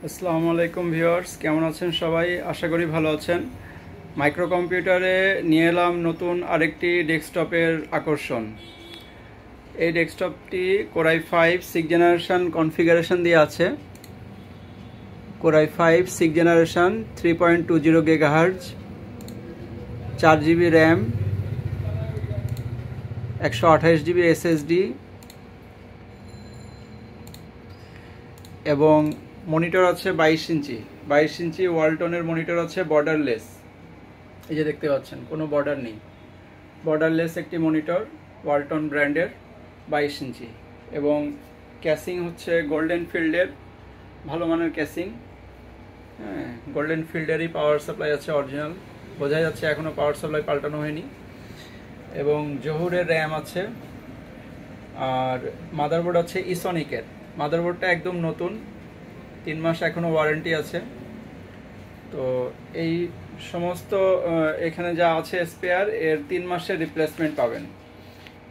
আসসালামু আলাইকুম ভিউয়ার্স, কেমন আছেন সবাই? আশা করি ভালো আছেন। মাইক্রো কম্পিউটারে নিয়ে এলাম নতুন আরেকটি ডেস্কটপের আকর্ষণ। এই ডেস্কটপটি কোরাই 5 6 জেনারেশন কনফিগারেশন দিয়ে আছে। Core i 5 6 generation 3.20 gigahertz, 4 GB RAM, 128 GB SSD এবং মনিটর আছে 22 ইঞ্চি ওয়ালটনের মনিটর আছে, বর্ডারলেস। এই যে দেখতে পাচ্ছেন, কোনো বর্ডার নেই, বর্ডারলেস একটি মনিটর, ওয়ালটন ব্র্যান্ডের, 22 ইঞ্চি। এবং ক্যাসিং হচ্ছে গোল্ডেন ফিল্ডের, ভালো মানের ক্যাসিং। হ্যাঁ, গোল্ডেন ফিল্ডেরই পাওয়ার সাপ্লাই আছে, অরিজিনাল, বোঝা যাচ্ছে এখনও পাওয়ার সাপ্লাই পাল্টানো হয়নি। এবং জহুরের র্যাম আছে। আর মাদারবোর্ড আছে ইসনিকের, মাদারবোর্ডটা একদম নতুন, 3 মাস এখনও ওয়ারেন্টি আছে। তো এই সমস্ত এখানে যা আছে স্পেয়ার, এর 3 মাসের রিপ্লেসমেন্ট পাবেন।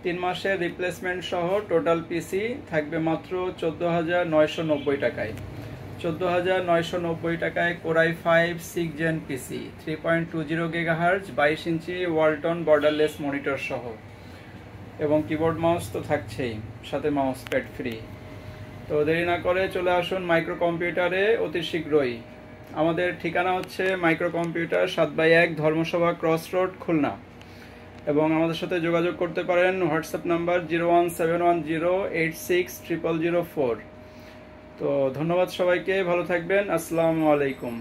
3 মাসের রিপ্লেসমেন্ট সহ টোটাল পিসি থাকবে মাত্র 14,990 টাকায়। 14,990 টাকায় কোরাই 5 6 জেন পিসি, 3.20 গিগাহার্জ, 22 ইঞ্চি ওয়ালটন বর্ডারলেস মনিটর সহ। এবং কিবোর্ড মাউস তো থাকছেই, সাথে মাউস প্যাড ফ্রি। তো দেরি না করে চলে আসুন মাইক্রো কম্পিউটারে অতি শীঘ্রই। আমাদের ঠিকানা হচ্ছে micro computer 7/1 Dharmasabha cross road, Khulna. এবং আমাদের সাথে যোগাযোগ করতে পারেন হোয়াটসঅ্যাপ নাম্বার 01710860004। তো ধন্যবাদ সবাইকে, ভালো থাকবেন, আসসালামু আলাইকুম।